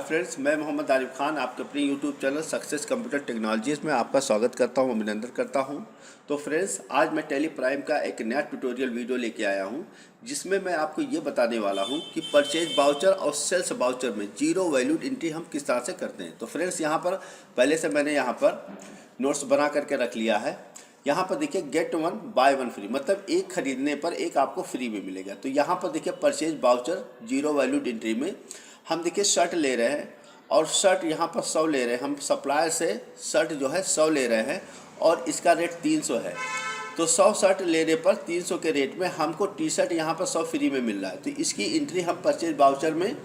Friends, मैं मोहम्मद आरिफ खान आपके अपने YouTube channel success computer technologies में आपका स्वागत करता हूं, अभिनंदन करता हूं। तो फ्रेंड्स, आज मैं टैली प्राइम का एक नया ट्यूटोरियल वीडियो लेके आया हूं, जिसमें मैं आपको ये बताने वाला हूं कि परचेज बाउचर और सेल्स बाउचर में जीरो वैल्यूड एंट्री हम किस तरह से करते हैं। तो फ्रेंड्स, यहाँ पर पहले से मैंने यहाँ पर नोट्स बना करके रख लिया है। यहाँ पर देखिए get one by one free, मतलब एक खरीदने पर एक आपको फ्री में मिलेगा। तो यहाँ पर देखिए purchase voucher zero valued entry में हम देखिए शर्ट ले रहे हैं और शर्ट यहाँ पर 100 ले रहे हैं। हम सप्लायर से शर्ट जो है 100 ले रहे हैं और इसका रेट 300 है। तो 100 शर्ट लेने पर 300 के रेट में हमको टी शर्ट यहाँ पर 100 फ्री में मिल रहा है। तो इसकी एंट्री हम परचेज बाउचर में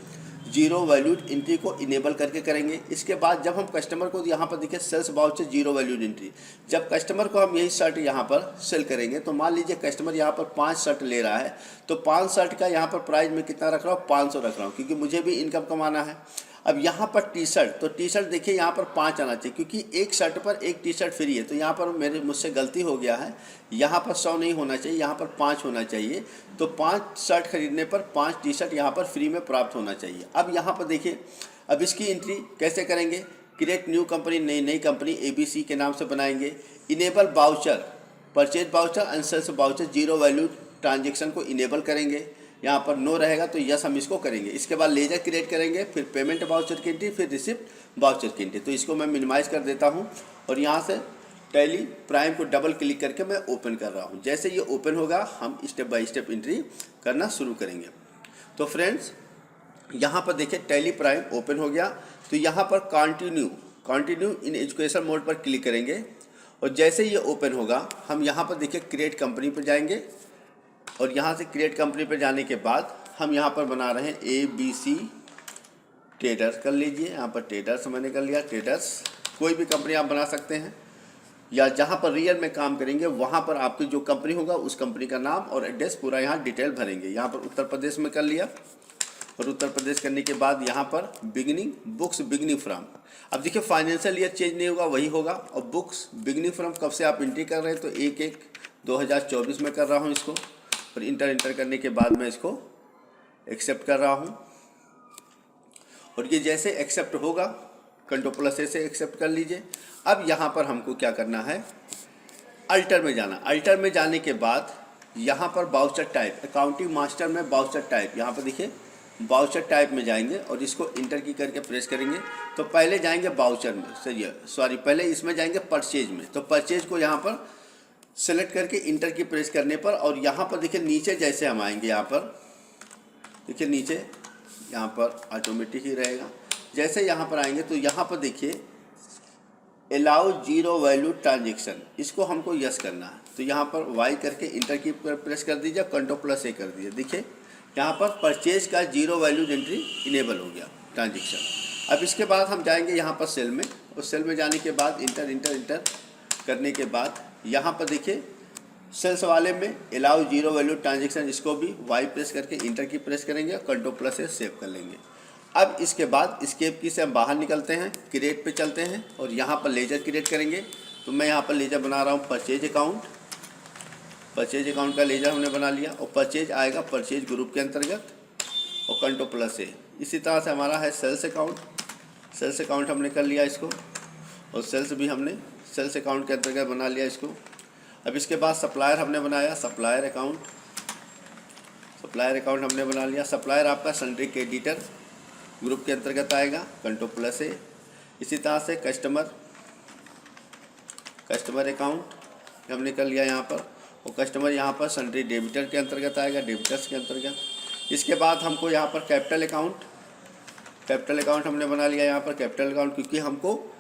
जीरो वैल्यूड एंट्री को इनेबल करके करेंगे। इसके बाद जब हम कस्टमर को यहाँ पर देखिए sales voucher zero valued entry, जब कस्टमर को हम यही शर्ट यहाँ पर सेल करेंगे तो मान लीजिए कस्टमर यहाँ पर 5 शर्ट ले रहा है, तो 5 शर्ट का यहाँ पर प्राइस में कितना रख रहा हूँ, 500 रख रहा हूँ, क्योंकि मुझे भी इनकम कमाना है। अब यहाँ पर टी शर्ट, तो टी शर्ट देखिए यहाँ पर 5 आना चाहिए, क्योंकि एक शर्ट पर एक टी शर्ट फ्री है। तो यहाँ पर मुझसे गलती हो गया है, यहाँ पर 100 नहीं होना चाहिए, यहाँ पर 5 होना चाहिए। तो 5 शर्ट खरीदने पर 5 टी शर्ट यहाँ पर फ्री में प्राप्त होना चाहिए। अब यहाँ पर देखिए, अब इसकी एंट्री कैसे करेंगे, क्रिएट न्यू कंपनी, नई कंपनी ABC के नाम से बनाएंगे। Enable voucher, purchase voucher and sales voucher zero value transaction को इनेबल करेंगे। यहाँ पर नो रहेगा तो यस हम इसको करेंगे। इसके बाद लेजर क्रिएट करेंगे, फिर पेमेंट बाउचर की एंट्री, फिर रिसिप्ट बाउचर की एंट्री। तो इसको मैं मिनिमाइज़ कर देता हूँ और यहाँ से टैली प्राइम को डबल क्लिक करके मैं ओपन कर रहा हूँ। जैसे ये ओपन होगा हम स्टेप बाय स्टेप एंट्री करना शुरू करेंगे। तो फ्रेंड्स, यहाँ पर देखिए टैली प्राइम ओपन हो गया। तो यहाँ पर कंटिन्यू इन एजुकेशन मोड पर क्लिक करेंगे और जैसे ये ओपन होगा हम यहाँ पर देखिए क्रिएट कंपनी पर जाएंगे और यहाँ से क्रिएट कंपनी पर जाने के बाद हम यहाँ पर बना रहे हैं ABC ट्रेडर्स, कर लीजिए। यहाँ पर ट्रेडर्स मैंने कर लिया। ट्रेडर्स कोई भी कंपनी आप बना सकते हैं, या जहाँ पर रियल में काम करेंगे वहाँ पर आपकी जो कंपनी होगा उस कंपनी का नाम और एड्रेस पूरा यहाँ डिटेल भरेंगे। यहाँ पर उत्तर प्रदेश में कर लिया और उत्तर प्रदेश करने के बाद यहाँ पर बिगिनिंग बुक्स बिगिनिंग फ्रॉम। अब देखिए फाइनेंशियल ईयर चेंज नहीं होगा, वही होगा। और बुक्स बिगिनिंग फ्रॉम कब से आप एंट्री कर रहे हैं, तो 1/1/2024 में कर रहा हूँ इसको। और इंटर करने के बाद मैं इसको एक्सेप्ट कर रहा हूँ और ये जैसे एक्सेप्ट होगा Ctrl+A से एक्सेप्ट कर लीजिए। अब यहाँ पर हमको क्या करना है, अल्टर में जाना। अल्टर में जाने के बाद यहाँ पर बाउचर टाइप, अकाउंटिंग मास्टर में बाउचर टाइप, यहाँ पर देखिए बाउचर टाइप में जाएंगे और इसको इंटर की करके प्रेस करेंगे। तो पहले जाएंगे बाउचर में, पहले इसमें जाएंगे परचेज में। तो परचेज को यहाँ पर सेलेक्ट करके इंटर की प्रेस करने पर, और यहाँ पर देखिए नीचे जैसे हम आएंगे, यहाँ पर देखिए नीचे यहाँ पर ऑटोमेटिक ही रहेगा। जैसे यहाँ पर आएंगे तो यहाँ पर देखिए अलाउ जीरो वैल्यू ट्रांजेक्शन, इसको हमको यस करना है। तो यहाँ पर वाई करके इंटर की प्रेस कर दीजिए, Ctrl+A कर दीजिए। देखिए यहाँ पर परचेज का जीरो वैल्यू एंट्री इनेबल हो गया ट्रांजेक्शन। अब इसके बाद हम जाएंगे यहाँ पर सेल में, और सेल में जाने के बाद इंटर करने के बाद यहाँ पर देखिए सेल्स वाले में अलाउ जीरो वैल्यू ट्रांजेक्शन, इसको भी वाई प्रेस करके इंटर की प्रेस करेंगे, Ctrl+A सेव कर लेंगे। अब इसके बाद एस्केप की से हम बाहर निकलते हैं, क्रिएट पे चलते हैं और यहाँ पर लेजर क्रिएट करेंगे। तो मैं यहाँ पर लेजर बना रहा हूँ परचेज अकाउंट का लेजर हमने बना लिया और परचेज आएगा परचेज ग्रुप के अंतर्गत और Ctrl+A। इसी तरह से हमारा है सेल्स अकाउंट हमने कर लिया इसको, और सेल्स भी हमने सेल्स अकाउंट के अंतर्गत बना लिया इसको। अब इसके बाद सप्लायर हमने बनाया, सप्लायर अकाउंट हमने बना लिया। सप्लायर आपका सन्ड्री क्रेडिटर ग्रुप के अंतर्गत आएगा, Ctrl+A। इसी तरह से कस्टमर अकाउंट हमने कर लिया यहाँ पर, और कस्टमर यहाँ पर सन्ड्री डेबिटर के अंतर्गत आएगा, डेबिटर्स के अंतर्गत। इसके बाद हमको यहाँ पर कैपिटल अकाउंट हमने बना लिया यहाँ पर, कैपिटल अकाउंट, क्योंकि हमको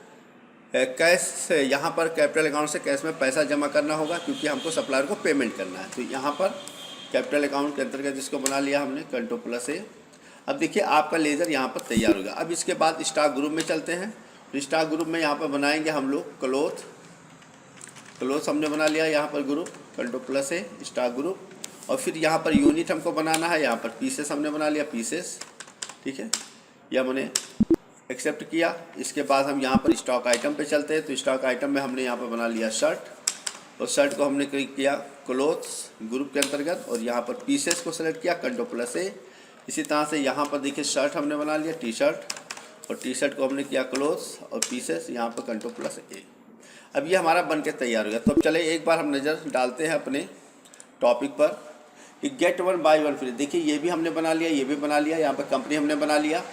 कैश से यहाँ पर कैपिटल अकाउंट से कैश में पैसा जमा करना होगा, क्योंकि हमको सप्लायर को पेमेंट करना है। तो यहाँ पर कैपिटल अकाउंट के अंतर्गत इसको बना लिया हमने, Ctrl+A। अब देखिए आपका लेज़र यहाँ पर तैयार होगा। अब इसके बाद स्टॉक ग्रुप में चलते हैं। तो स्टॉक ग्रुप में यहाँ पर बनाएंगे हम लोग क्लोथ हमने बना लिया यहाँ पर ग्रुप, Ctrl+A स्टॉक ग्रुप। और फिर यहाँ पर यूनिट हमको बनाना है, यहाँ पर पीसेस हमने बना लिया, पीसेस, ठीक है, यह मैंने एक्सेप्ट किया। इसके बाद हम यहाँ पर स्टॉक आइटम पे चलते हैं। तो स्टॉक आइटम में हमने यहाँ पर बना लिया शर्ट, और शर्ट को हमने क्लिक किया क्लोथ्स ग्रुप के अंतर्गत और यहाँ पर पीसेस को सेलेक्ट किया, Ctrl+A। इसी तरह से यहाँ पर देखिए शर्ट हमने बना लिया, टी शर्ट, और टी शर्ट को हमने किया क्लोज और पीसेस यहाँ पर Ctrl+A। अब ये हमारा बन के तैयार हो गया। तो अब चले एक बार हम नज़र डालते हैं अपने टॉपिक पर कि गेट 1 बाय 1 फ्री। देखिए ये भी हमने बना लिया, ये भी बना लिया, यहाँ पर कंपनी हमने बना लिया।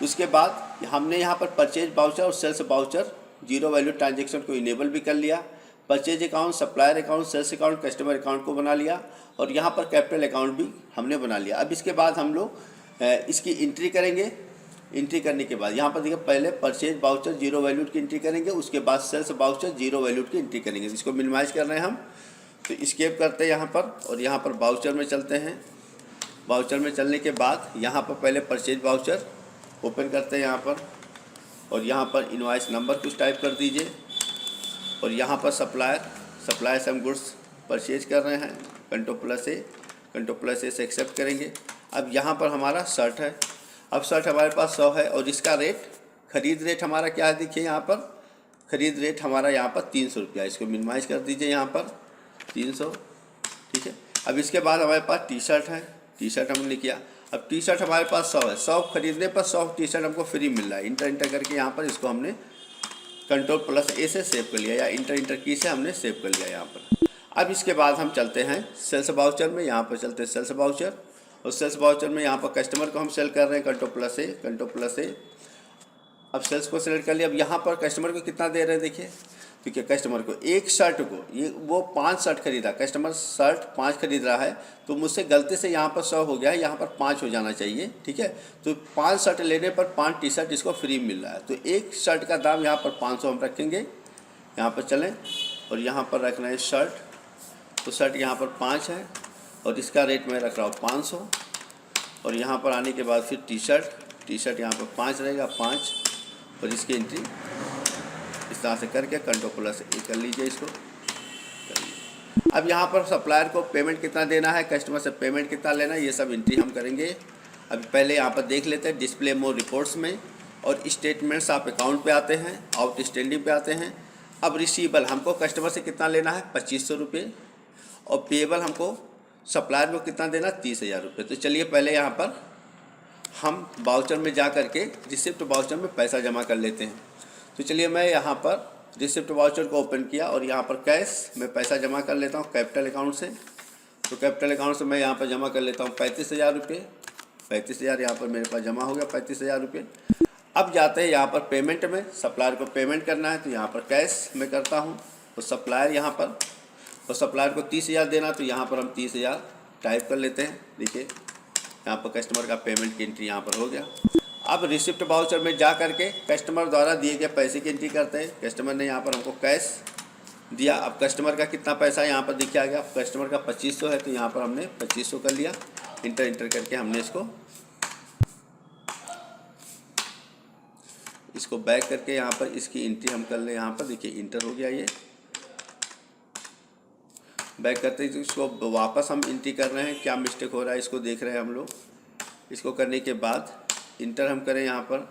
उसके बाद हमने यहाँ पर परचेज बाउचर और sales voucher zero value transaction को इनेबल भी कर लिया। Purchase account, supplier account, sales account, customer account को बना लिया और यहाँ पर कैपिटल अकाउंट भी हमने बना लिया। अब इसके बाद हम लोग इसकी एंट्री करेंगे। एंट्री करने के बाद यहाँ पर देखिए पहले परचेज बाउचर जीरो वैल्यूड की एंट्री करेंगे, उसके बाद सेल्स बाउचर जीरो वैल्यूड की एंट्री करेंगे। इसको मिनिमाइज कर रहे हैं हम, तो एस्केप करते हैं यहाँ पर और यहाँ पर बाउचर में चलते हैं। बाउचर में चलने के बाद यहाँ पर पहले परचेज बाउचर ओपन करते हैं यहाँ पर और यहाँ पर इनवॉइस नंबर कुछ टाइप कर दीजिए और यहाँ पर सप्लायर से हम गुड्स परचेज कर रहे हैं, Ctrl+A से एक्सेप्ट करेंगे। अब यहाँ पर हमारा शर्ट है। अब शर्ट हमारे पास 100 है और इसका रेट, खरीद रेट हमारा क्या है, देखिए यहाँ पर खरीद रेट हमारा यहाँ पर 300 रुपया। इसको मिनिमाइज कर दीजिए यहाँ पर 300, ठीक है। अब इसके बाद हमारे पास टी शर्ट है, टी शर्ट हमने किया। अब टी शर्ट हमारे पास 100 है, 100 खरीदने पर 100 टी शर्ट हमको फ्री मिल रहा है। इंटर करके यहाँ पर इसको हमने Ctrl+A से सेव कर लिया या इंटर की से हमने सेव कर लिया यहाँ पर। अब इसके बाद हम चलते हैं सेल्स बाउचर में। यहाँ पर चलते हैं सेल्स बाउचर और सेल्स बाउचर में यहाँ पर कस्टमर को हम सेल कर रहे हैं, Ctrl+A। अब सेल्स को सेलेक्ट कर लिया। अब यहाँ पर कस्टमर को कितना दे रहे हैं, देखिए ठीक है। कस्टमर को एक शर्ट को, ये वो 5 शर्ट खरीदा, कस्टमर शर्ट 5 खरीद रहा है, तो मुझसे गलती से यहाँ पर 100 हो गया है, यहाँ पर 5 हो जाना चाहिए, ठीक है। तो 5 शर्ट लेने पर 5 टी शर्ट इसको फ्री मिल रहा है। तो एक शर्ट का दाम यहाँ पर 500 हम रखेंगे। यहाँ पर चलें और यहाँ पर रखना है शर्ट, तो शर्ट यहाँ पर 5 है और इसका रेट मैं रख रहा हूँ 500। और यहाँ पर आने के बाद फिर टी शर्ट यहाँ पर 5 रहेगा, 5 और इसकी एंट्री इस तरह से करके Ctrl+A कर लीजिए इसको। अब यहाँ पर सप्लायर को पेमेंट कितना देना है, कस्टमर से पेमेंट कितना लेना है, ये सब एंट्री हम करेंगे। अब पहले यहाँ पर देख लेते हैं डिस्प्ले मोर रिपोर्ट्स में और स्टेटमेंट्स आप अकाउंट पे आते हैं, आउटस्टैंडिंग पे आते हैं। अब रिसीवेबल हमको कस्टमर से कितना लेना है 2500 रुपये और पेएबल हमको सप्लायर को कितना देना 30,000 रुपये। तो चलिए पहले यहाँ पर हम बाउचर में जा कर के रिसिप्ट बाउचर में पैसा जमा कर लेते हैं। तो चलिए मैं यहाँ पर रिसिप्ट वाउचर को ओपन किया और यहाँ पर कैश में पैसा जमा कर लेता हूँ कैपिटल अकाउंट से। तो कैपिटल अकाउंट से मैं यहाँ पर जमा कर लेता हूँ 35,000 रुपये। 35,000 यहाँ पर मेरे पास जमा हो गया 35,000 रुपये। अब जाते हैं यहाँ पर पेमेंट में, सप्लायर को पेमेंट करना है तो यहाँ पर कैश में करता हूँ। तो सप्लायर यहाँ पर, तो सप्लायर को 30,000 देना, तो यहाँ पर हम 30,000 टाइप कर लेते हैं। देखिए यहाँ पर कस्टमर का पेमेंट की एंट्री यहाँ पर हो गया। अब रिसिप्ट बाउचर में जा करके कस्टमर द्वारा दिए गए पैसे की एंट्री करते हैं। कस्टमर ने यहाँ पर हमको कैश दिया। अब कस्टमर का कितना पैसा यहाँ पर दिखा गया, कस्टमर का 2500 है, तो यहाँ पर हमने 2500 कर लिया। इंटर करके हमने इसको बैक करके यहाँ पर इसकी एंट्री हम कर ले। यहाँ पर देखिए इंटर हो गया, ये बैक करते ही इसको वापस हम एंट्री कर रहे हैं। क्या मिस्टेक हो रहा है इसको देख रहे हैं हम लोग। इसको करने के बाद इंटर हम करें यहाँ पर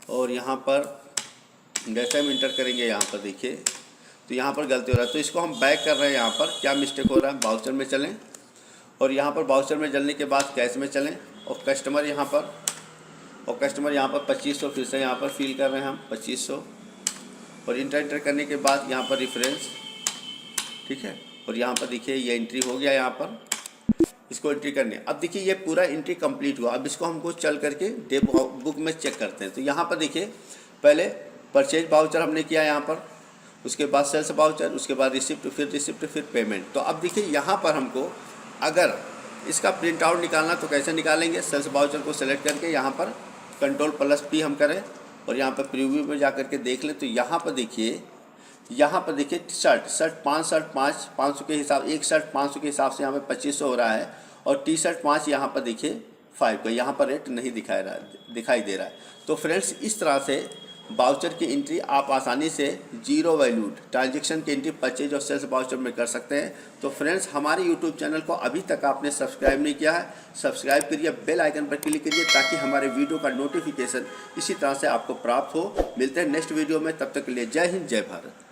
और यहाँ पर जैसे हम इंटर करेंगे यहाँ पर देखिए तो यहाँ पर गलती हो रहा है, तो इसको हम बैक कर रहे हैं। यहाँ पर क्या मिस्टेक हो रहा है, बाउचर में चलें और यहाँ पर बाउचर में चलने के बाद कैश में चलें और कस्टमर यहाँ पर 2500 फिर से यहाँ पर फिल कर रहे हैं हम 2500 और इंटर करने के बाद यहाँ पर रेफरेंस, ठीक है। और यहाँ पर देखिए ये एंट्री हो गया यहाँ पर, इसको एंट्री करनी है। अब देखिए ये पूरा एंट्री कंप्लीट हुआ। अब इसको हमको चल करके डे बुक में चेक करते हैं। तो यहाँ पर देखिए पहले परचेज बाउचर हमने किया यहाँ पर, उसके बाद सेल्स बाउचर, उसके बाद रिसिप्ट, फिर पेमेंट। तो अब देखिए यहाँ पर हमको अगर इसका प्रिंट आउट निकालना तो कैसे निकालेंगे, सेल्स बाउचर को सेलेक्ट करके यहाँ पर Ctrl+P हम करें और यहाँ पर प्रीव्यू में जा करके देख लें। तो यहाँ पर देखिए शर्ट 5 शर्ट 500 के हिसाब, एक शर्ट 500 के हिसाब से यहाँ पे 2500 हो रहा है और टी शर्ट 5 यहाँ पर देखिए 5 का यहाँ पर रेट नहीं दिखाई दे रहा है। तो फ्रेंड्स इस तरह से बाउचर की एंट्री आप आसानी से जीरो वैल्यूड ट्रांजेक्शन की एंट्री परचेज और सेल्स बाउचर में कर सकते हैं। तो फ्रेंड्स हमारे यूट्यूब चैनल को अभी तक आपने सब्सक्राइब नहीं किया है, सब्सक्राइब करिए, बेल आइकन पर क्लिक करिए ताकि हमारे वीडियो का नोटिफिकेशन इसी तरह से आपको प्राप्त हो। मिलते हैं नेक्स्ट वीडियो में, तब तक के लिए जय हिंद जय भारत।